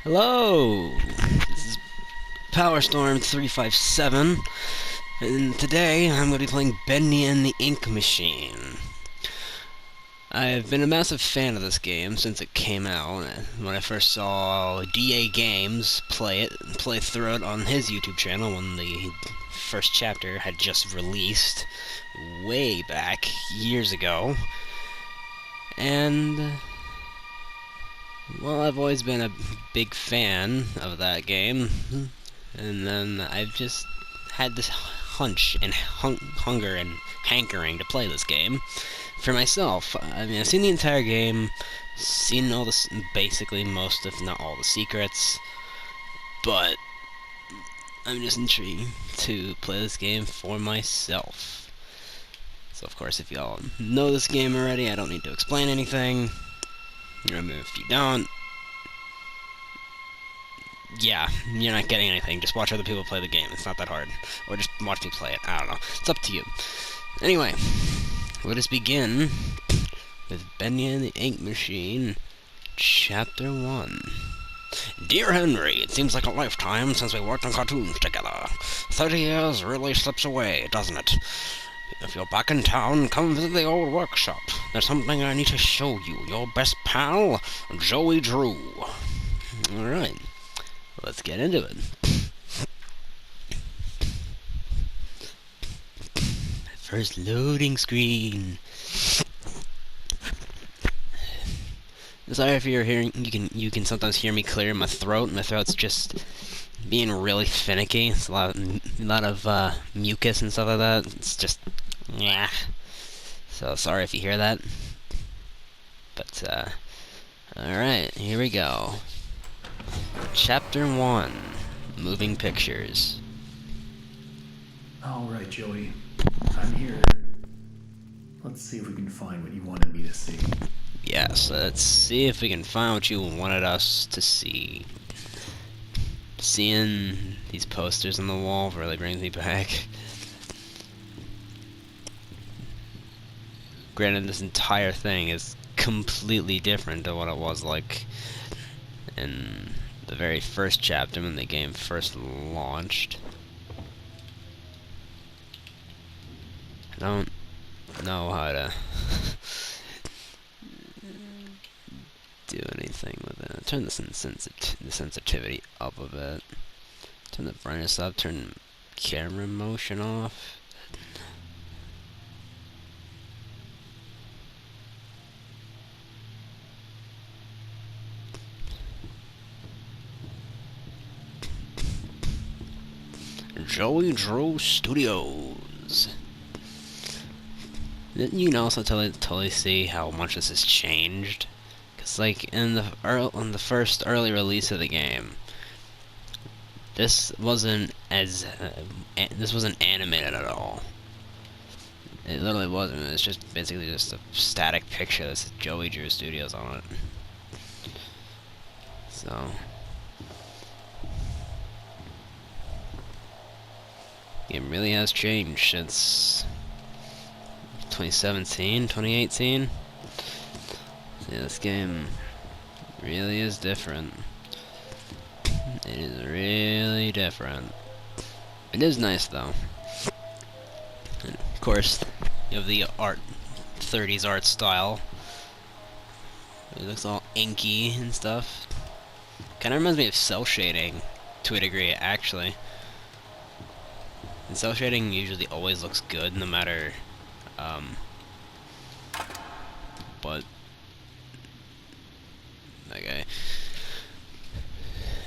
Hello! This is PowerStorm357, and today I'm going to be playing Bendy and the Ink Machine. I've been a massive fan of this game since it came out. When I first saw DA Games play through it on his YouTube channel when the first chapter had just released, way back, years ago. And well, I've always been a big fan of that game, and then I've just had this hunch and hunger and hankering to play this game for myself. I mean, I've seen the entire game, seen all the, basically most, if not all, the secrets, but I'm just intrigued to play this game for myself. So, of course, if y'all know this game already, I don't need to explain anything. I mean, if you don't, yeah, you're not getting anything. Just watch other people play the game. It's not that hard. Or just watch me play it. I don't know. It's up to you. Anyway, let us begin with Bendy and the Ink Machine, Chapter 1. Dear Henry, it seems like a lifetime since we worked on cartoons together. 30 years really slips away, doesn't it? If you're back in town, come visit the old workshop. There's something I need to show you. Your best pal, Joey Drew. Alright, let's get into it. First loading screen. Sorry if you're hearing, you can sometimes hear me clear my throat. My throat's just being really finicky. It's a lot of mucus and stuff like that. It's just, yeah. So sorry if you hear that. But alright, here we go. Chapter 1, Moving Pictures. Alright, Joey. I'm here. Let's see if we can find what you wanted me to see. Yes, let's see if we can find what you wanted us to see. Seeing these posters on the wall really brings me back. Granted, this entire thing is completely different to what it was like in the very first chapter when the game first launched. I don't know how to do anything with it. Turn the sensitivity up a bit. Turn the brightness up. Turn camera motion off. Joey Drew Studios. You can also totally see how much this has changed. Cause like in the first early release of the game, this wasn't animated at all. It literally wasn't. It was just basically just a static picture that says Joey Drew Studios on it. So it really has changed since 2017, 2018. Yeah, this game really is different. It is really different. It is nice though. And of course, you have the 30s art style. It looks all inky and stuff. Kind of reminds me of cell shading to a degree, actually. And cell shading usually always looks good, no matter, but okay,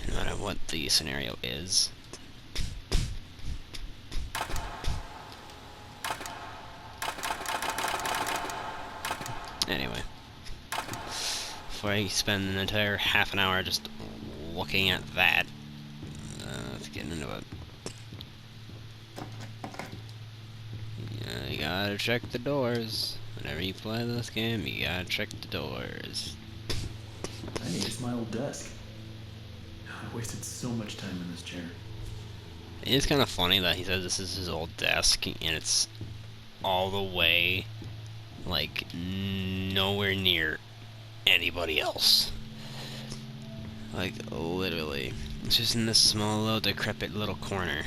no matter what the scenario is. Anyway, before I spend an entire half an hour just looking at that, let's get into it. You gotta check the doors. Whenever you play this game, you gotta check the doors. Hey, it's my old desk. I wasted so much time in this chair. It is kind of funny that he says this is his old desk, and it's all the way, like, nowhere near anybody else. Like, literally. It's just in this small, little, decrepit little corner.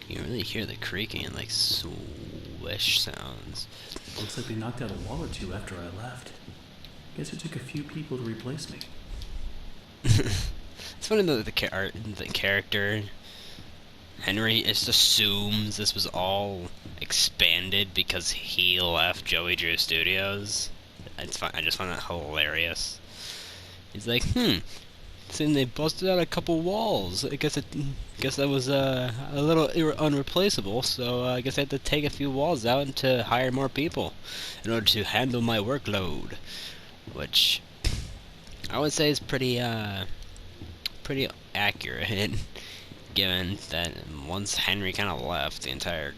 You can really hear the creaking and, like, swish sounds. Looks like they knocked out a wall or two after I left. Guess it took a few people to replace me. It's funny that the character Henry just assumes this was all expanded because he left Joey Drew Studios. It's fun. I just find that hilarious. He's like, seeing they busted out a couple walls. I guess that was a little unreplaceable. So I guess I had to take a few walls out and to hire more people in order to handle my workload, which I would say is pretty accurate, given that once Henry kind of left, the entire,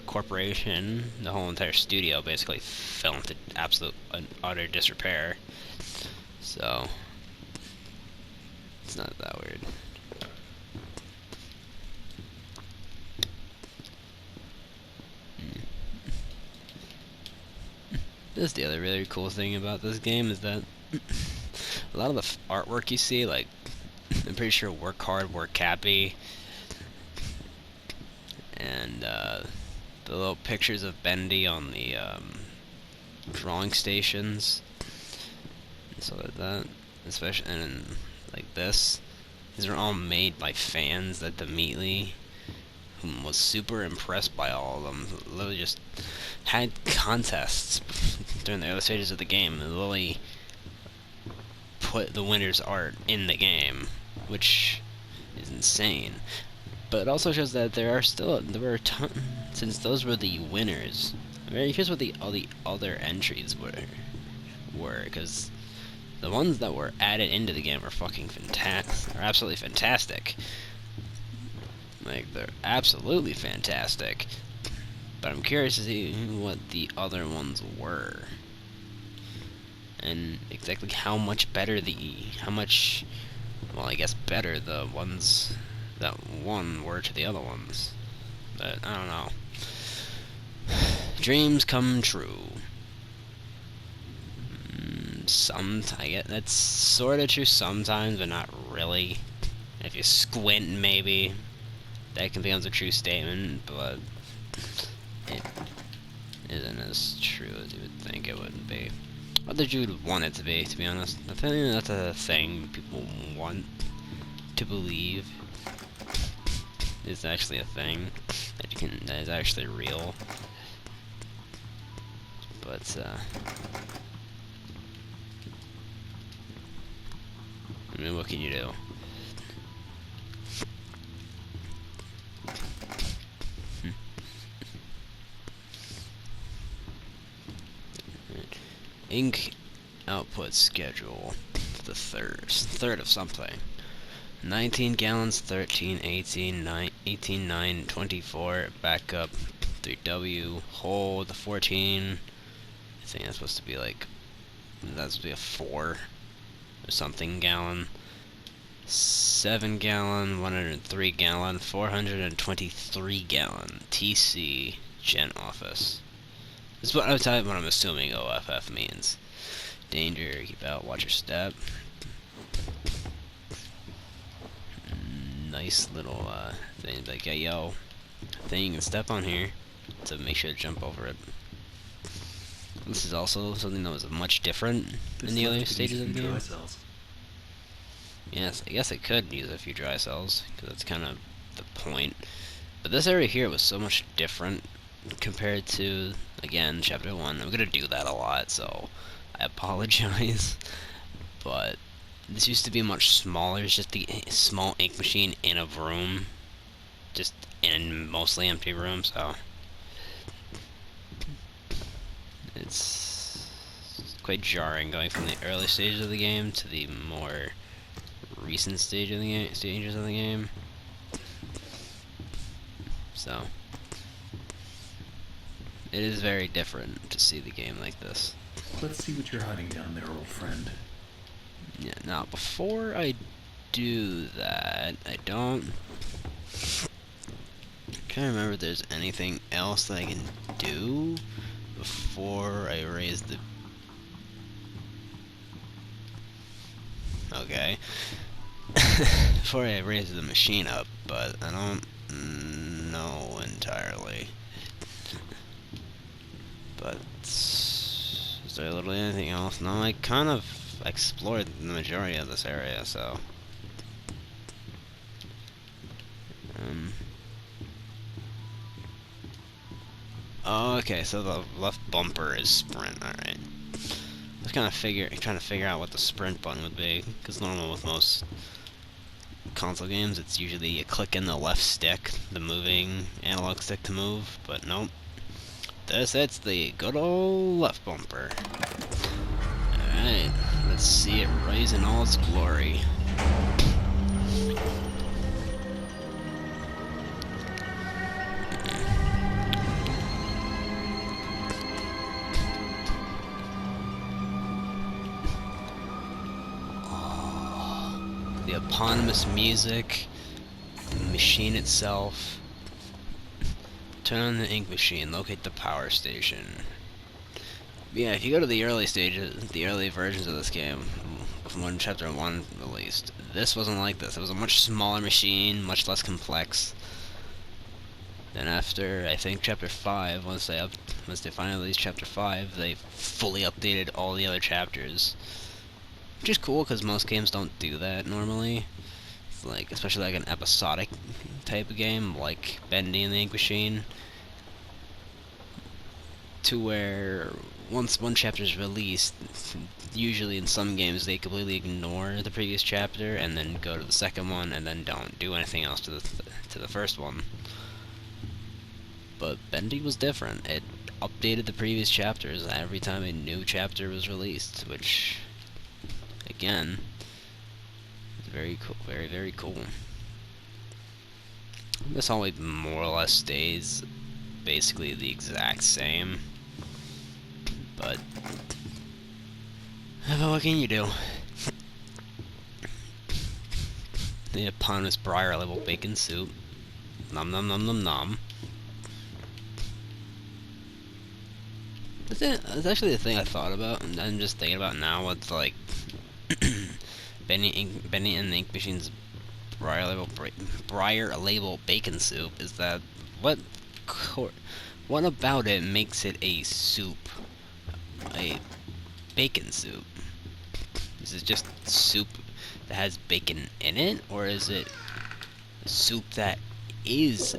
corporation, the whole entire studio basically fell into absolute and utter disrepair. So it's not that weird. This is the other really cool thing about this game is that a lot of the artwork you see, like, I'm pretty sure Work Hard, Work Happy, and the little pictures of Bendy on the drawing stations, and stuff like that, especially, and like this, these are all made by fans that immediately was super impressed by all of them. Literally just had contests during the early stages of the game and literally put the winner's art in the game, which is insane. But it also shows that there were a ton, since those were the winners. I'm very curious what all the other entries were, because the ones that were added into the game are fucking fantastic. They're absolutely fantastic. Like, they're absolutely fantastic. But I'm curious to see what the other ones were. And exactly how much better well, I guess better the ones that won were to the other ones. But, I don't know. Dreams come true. I get that's sort of true sometimes, but not really. If you squint, maybe that can become a true statement, but it isn't as true as you would think it would be. Or that you would want it to be honest. I think that's a thing people want to believe is actually a thing that is actually real. But I mean, what can you do? Ink output schedule for the third of something. 19 gallons, 13, 18, 9, 18, 9, 24, backup, 3W, hold, 14. I think that's supposed to be like, that's supposed to be a 4 or something gallon. 7 gallon, 103 gallon, 423 gallon, TC, Gen Office. That's what I'm assuming OFF means. Danger, keep out, watch your step. Nice little thing, like, yeah, yo, thing you can step on here to make sure to jump over it. This is also something that was much different in the earlier stages of the game. Yes, I guess it could use a few dry cells, because that's kind of the point. But this area here was so much different compared to, again, Chapter 1. I'm going to do that a lot, so I apologize. But this used to be much smaller. It's just the small ink machine in a room. Just in a mostly empty room, so it's quite jarring going from the early stages of the game to the more recent stages of the game. So it is very different to see the game like this. Let's see what you're hiding down there, old friend. Yeah, now before I do that. I don't... I'm trying to remember if there's anything else that I can do before I raise the... Okay. Before I raise the machine up, but I don't know entirely. But is there literally anything else? No, I kind of explored the majority of this area, so... Oh, okay, so the left bumper is sprint, alright. I was trying to figure out what the sprint button would be, because normal with most console games, it's usually you click in the left stick, the moving analog stick to move, but nope. It's the good old left bumper. Alright, let's see it rise in all its glory. The eponymous music, the machine itself. Turn on the ink machine, locate the power station. Yeah, if you go to the early stages, the early versions of this game, when Chapter 1 released, this wasn't like this. It was a much smaller machine, much less complex. Then after, I think, Chapter 5, once they finally released Chapter 5, they fully updated all the other chapters. Which is cool, because most games don't do that normally. It's like, especially like an episodic type of game, like Bendy and the Ink Machine. To where, once one chapter is released, usually in some games they completely ignore the previous chapter, and then go to the second one, and then don't do anything else to the first one. But Bendy was different. It updated the previous chapters every time a new chapter was released, which... again, it's very cool, very, very cool. This always more or less stays basically the exact same, but what can you do? The eponymous Briar level bacon soup. Nom nom nom nom nom. That's actually the thing I thought about, and I'm just thinking about now. What's like Bendy and the Ink Machine's Briar label bacon soup is that what about it makes it a soup, a bacon soup? Is it just soup that has bacon in it, or is it soup that is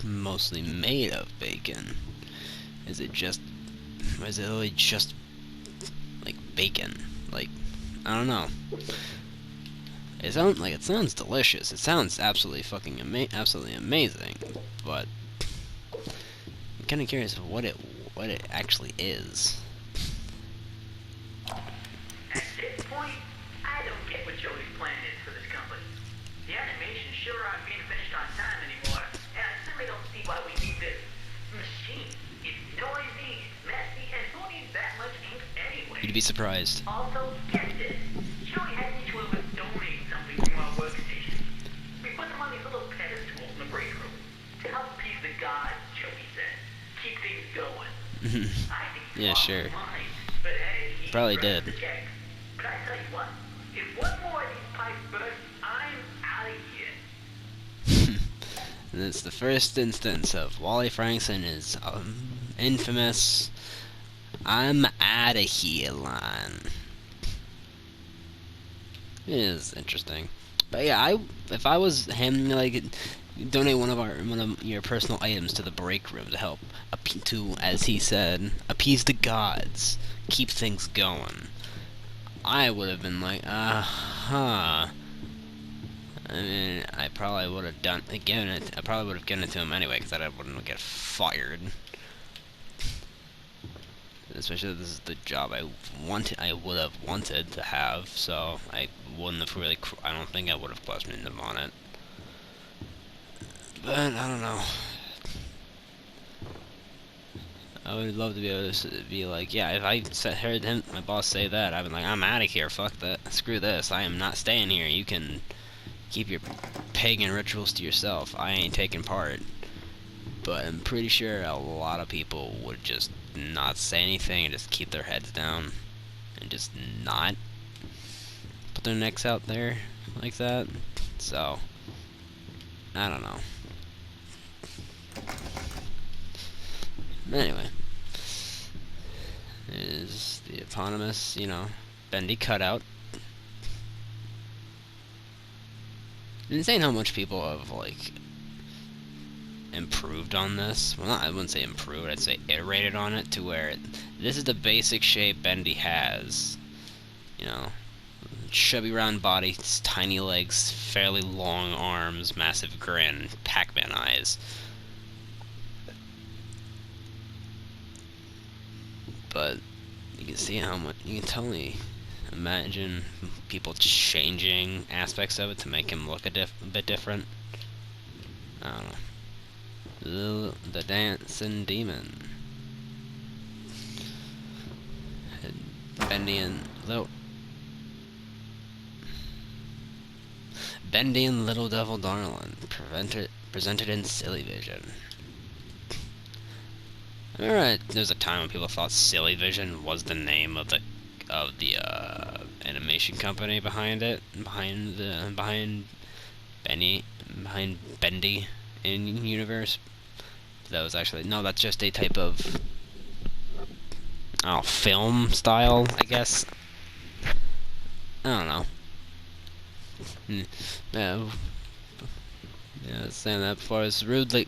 mostly made of bacon? Is it really just like bacon? Like, I don't know. It sounds delicious. It sounds absolutely fucking absolutely amazing. But I'm kind of curious of what it actually is. At this point, I don't get what Joey's plan is for this company. The animations sure aren't being finished on time anymore, and I simply don't see why we need this machine. It's noisy, it's messy, and who needs that much ink anyway? You'd be surprised. Also, get this. Joey had each one of us donate something from our workstation. We put them on these little pedestals in the break room to help appease the gods, Joey said. Keep things going. I think Yeah, sure. mine, but hey, he Probably pressed did. the check. But I tell you what, if one more of these pipes burst, I'm out of here. And it's the first instance of Wally Frank's infamous "I'm outta here" line. It is interesting, but yeah, if I was him, like, donate one of your personal items to the break room to help as he said, appease the gods, keep things going. I would have been like, I mean, I probably would have given it to him anyway, because I wouldn't get fired. Especially if this is the job I would have wanted to have, so I wouldn't have really, I don't think I would have questioned him on it. But, I don't know. I would love to be able to be like, yeah, if I heard him, my boss say that, I'd be like, I'm out of here, fuck that, screw this, I am not staying here, you can keep your pagan rituals to yourself, I ain't taking part. But I'm pretty sure a lot of people would just not say anything and just keep their heads down and just not put their necks out there like that. So, I don't know. Anyway, is the eponymous, you know, Bendy cutout. Insane how much people have, like, improved on this. Well, I wouldn't say improved, I'd say iterated on it to where this is the basic shape Bendy has. You know, chubby round body, tiny legs, fairly long arms, massive grin, Pac-Man eyes. But you can see how much, you can totally imagine people changing aspects of it to make him look a bit different. I don't know. The dancing demon. Bendy and Little Devil Darlin, presented in Silly Vision. Alright, there's a time when people thought Silly Vision was the name of the animation company behind it, behind Bendy in universe. That was actually no, that's just a type of film style, I guess. I don't know. Yeah, saying that before, it's rudely.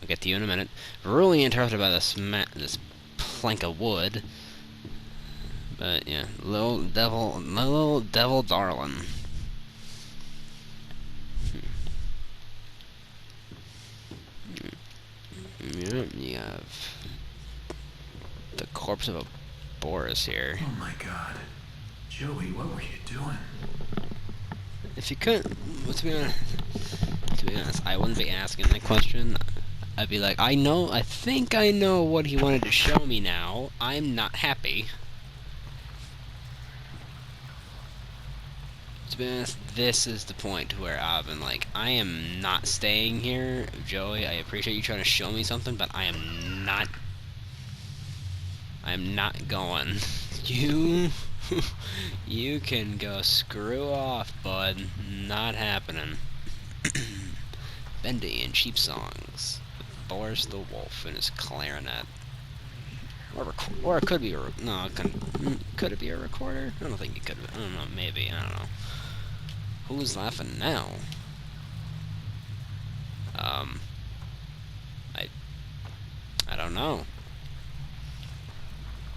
I'll get to you in a minute. Rudely interrupted by this plank of wood. But yeah, little devil darling. Yeah, you have the corpse of a Boris here. Oh my god. Joey, what were you doing? If you couldn't, well, to be honest, I wouldn't be asking that question. I'd be like, I think I know what he wanted to show me now. I'm not happy. To be honest, this is the point where I've been like, I am not staying here, Joey. I appreciate you trying to show me something, but I am not going. You can go screw off, bud. Not happening. Bendy in Cheap Songs. Boris the Wolf and his clarinet. Or it could be no, could it be a recorder? I don't think it could. I don't know. Maybe. I don't know. Who's laughing now? I don't know.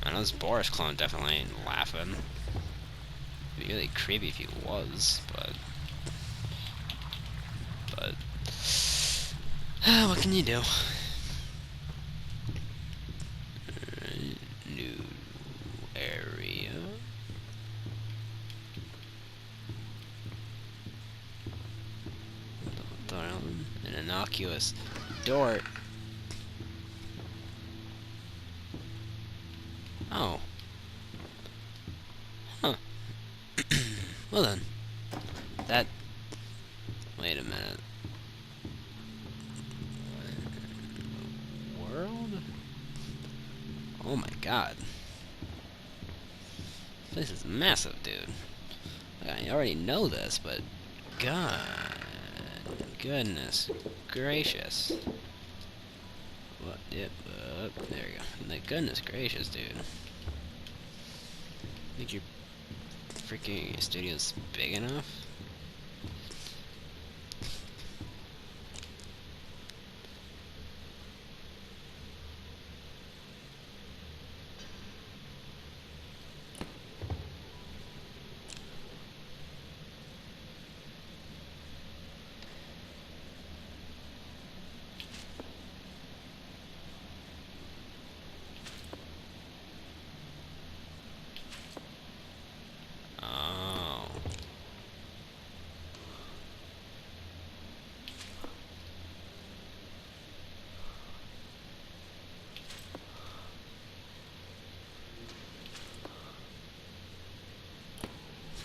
I know this Boris clone definitely ain't laughing. It'd be really creepy if he was, but what can you do? New area. An innocuous door. Oh. Huh. Well then. That... Wait a minute. World? Oh my god. This is massive, dude. I already know this, but... God... Goodness gracious. What? Yep, there we go. Like, goodness gracious, dude. Think your freaking studio's big enough?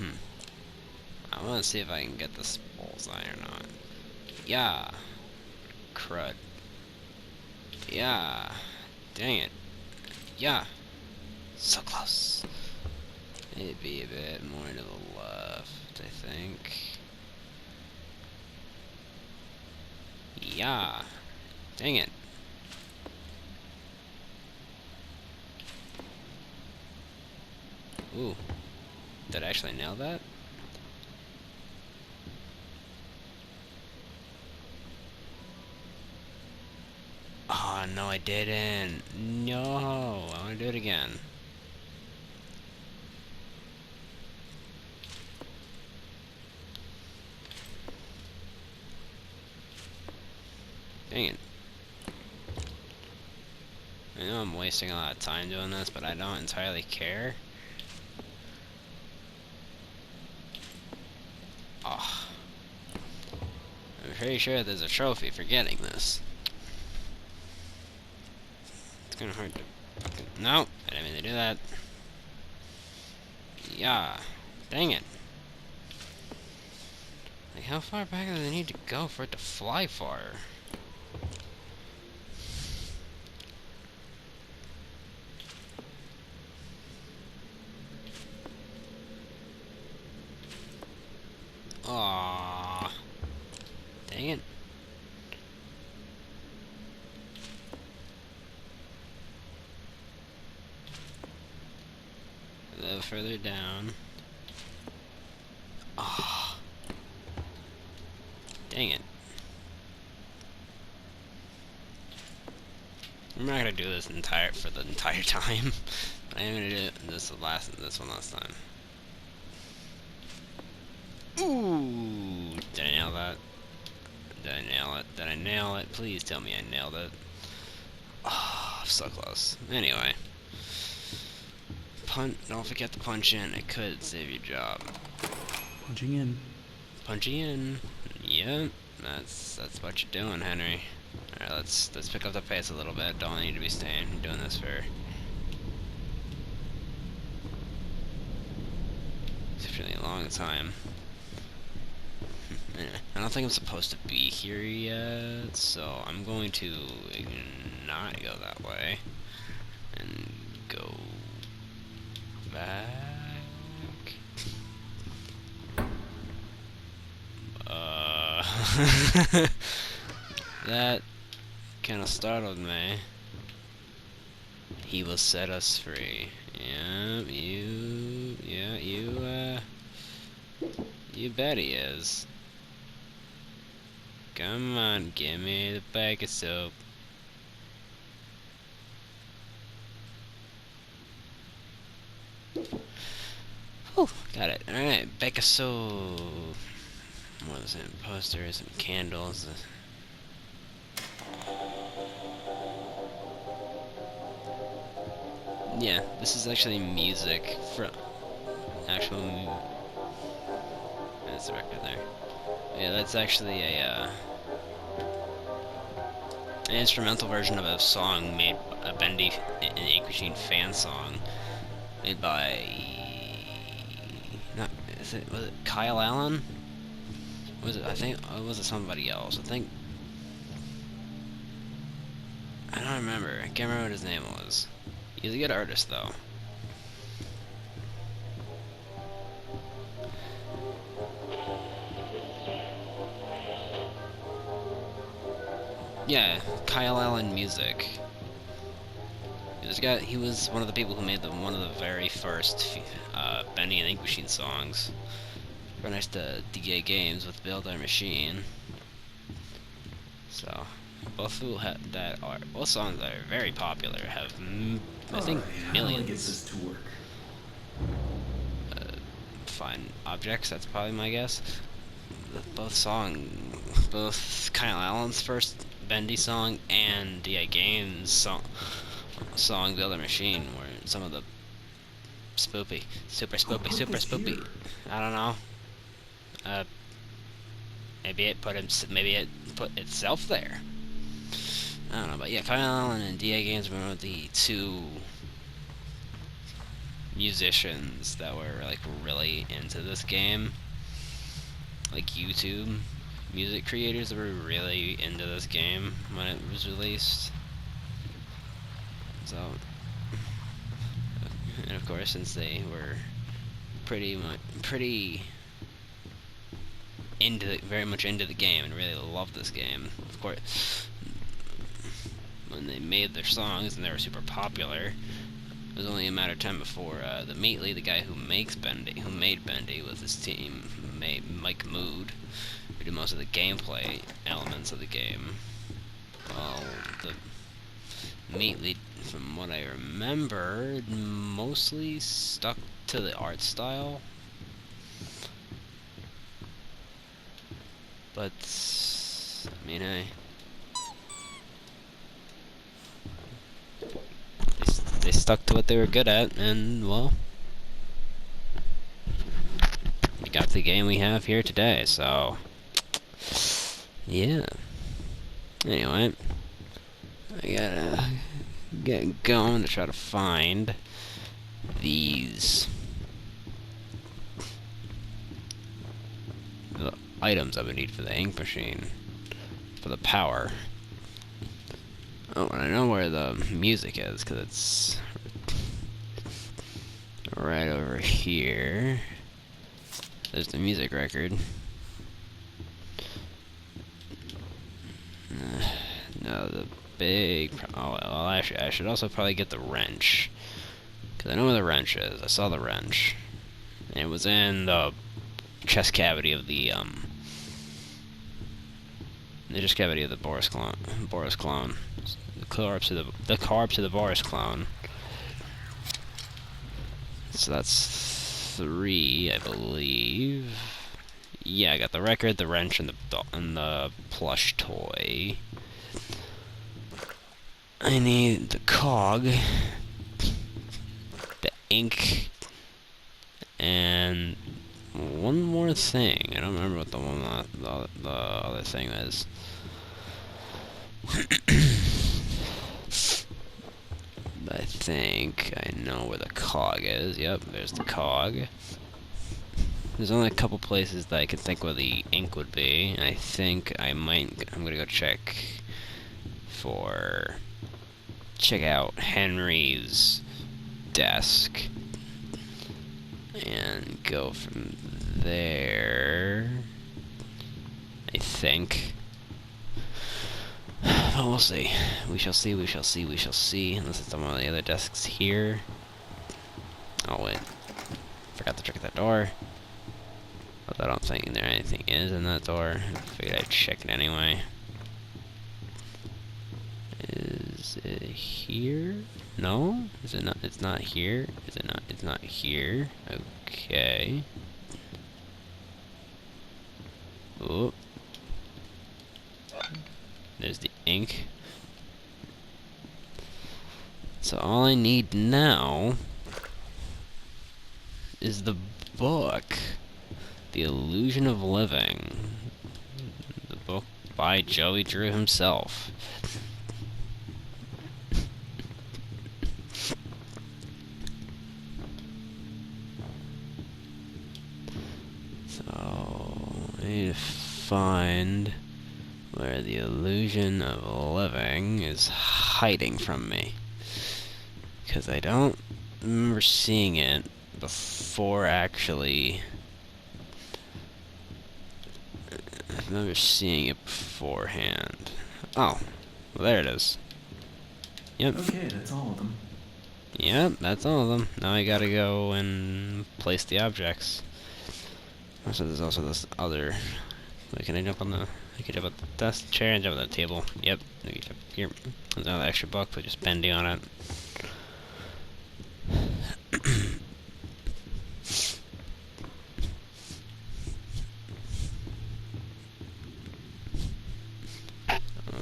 I want to see if I can get this bullseye or not. Yeah. Crud. Yeah. Dang it. Yeah. So close. Maybe a bit more to the left, I think. Yeah. Dang it. Ooh. Did I actually nail that? Oh, no, I didn't. No. I want to do it again. Dang it. I know I'm wasting a lot of time doing this, but I don't entirely care. Oh. I'm pretty sure there's a trophy for getting this. It's gonna hurt to fucking... No! I didn't mean to do that. Yeah. Dang it. Like, how far back do they need to go for it to fly far? Aww. Dang it. A little further down. Ah. Dang it. I'm not gonna do this for the entire time. I am gonna do this one last time. Ooh! Did I nail that? Did I nail it? Did I nail it? Please tell me I nailed it. Oh, so close. Anyway. Don't forget to punch in. It could save your job. Punching in. Punching in. Yep. That's what you're doing, Henry. Alright, let's pick up the pace a little bit. Don't need to be doing this for a really long time. I don't think I'm supposed to be here yet, so I'm going to not go that way and go back. That kind of startled me. He will set us free. Yeah, you bet he is. Come on, give me the bag of soap. Whew, got it. Alright, bag of soap. What is it? Posters, some candles. Yeah, this is actually music from actual. That's a record there. Yeah, that's actually an instrumental version of a song made, a Bendy and Ink Machine fan song made by, was it Kyle Allen? Was it, I think, or was it somebody else? I don't remember. I can't remember what his name was. He's a good artist, though. Yeah, Kyle Allen Music. He was one of the people who made one of the very first Bendy and Ink Machine songs. Right next to DA Games with Build Our Machine. So, both songs that are very popular have, I think, millions. How do I get this to work? Find objects. That's probably my guess. Both Kyle Allen's first Bendy song and DA Games song Build Our Machine were some of the super spoopy. I don't know. Maybe it put itself there. I don't know, but yeah, Kyle Allen and DA Games were the two musicians that were like really into this game, like YouTube music creators that were really into this game when it was released. So, and of course, since they were pretty very much into the game and really loved this game, of course, when they made their songs and they were super popular, it was only a matter of time before the Meatly, the guy who made Bendy with his team, Mike Mood, who did most of the gameplay elements of the game. Well, the Meatly, from what I remember, mostly stuck to the art style. But, I mean, hey. They stuck to what they were good at, and, well, we got the game we have here today, so, yeah. Anyway, I gotta get going to try to find these the items I would need for the ink machine, for the power. Oh, and I know where the music is, because it's right over here. There's the music record. No, the big... Oh, well, actually, I should also probably get the wrench. Because I know where the wrench is. I saw the wrench. And it was in the chest cavity of the chest cavity of the Boris clone. The corpse of the Boris clone. So that's 3, I believe. Yeah, I got the record, the wrench, and the plush toy. I need the cog, the ink, and one more thing. I don't remember what the other thing is. I think I know where the cog is. Yep, there's the cog. There's only a couple places that I can think where the ink would be. And I think I'm gonna go check out Henry's desk and go from there, I think. But we'll see. We shall see. Unless it's on one of the other desks here. Oh wait, forgot to check that door. But I don't think there anything is in that door. I figured I'd check it anyway. Is it here? No? Is it not? It's not here? Is it not? It's not here. Okay. Oh. There's the ink. So all I need now is the book. The Illusion of Living. The book by Joey Drew himself. So, I need to find where the Illusion of Living is hiding from me. Because I don't remember seeing it before actually... I remember seeing it beforehand. Oh, well, there it is. Yep. Okay, that's all of them. Yep, that's all of them. Now I gotta go and place the objects. So there's also this other... Wait, can I jump on the... I can jump on the desk, chair, and jump on the table. Yep. I can jump here. There's another extra book, put just Bendy on it.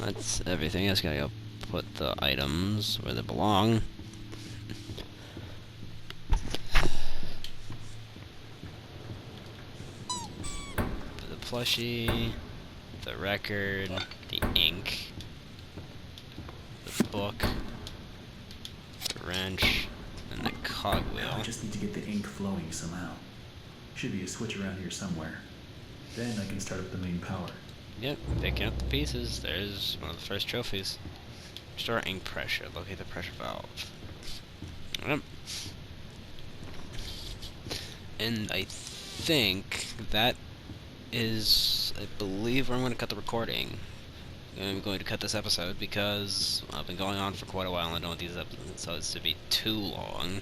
That's everything. I just gotta go put the items where they belong. Put the plushie, the record, the ink, the book, the wrench, and the Now I cogwheel. just need to get the ink flowing somehow. Should be a switch around here somewhere. Then I can start up the main power. Yep, picking up the pieces. There's one of the first trophies. Restore ink pressure. Locate the pressure valve. Yep. And I think that is, I believe, where I'm going to cut the recording. I'm going to cut this episode because I've been going on for quite a while and I don't want these episodes to be too long.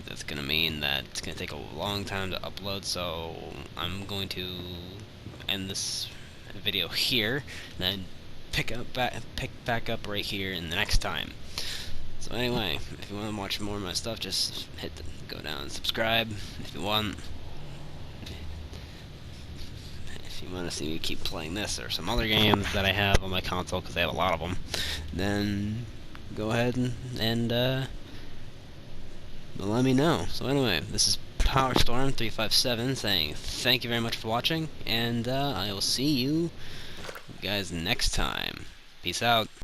That's going to mean that it's going to take a long time to upload, so I'm going to end this video here and then pick back up right here in the next time. So anyway, if you want to watch more of my stuff, just go down and subscribe if you want. If you want to see me keep playing this or some other games that I have on my console, because I have a lot of them, then go ahead and let me know. So anyway, this is PowerStorm357 saying thank you very much for watching, and I will see you guys next time. Peace out.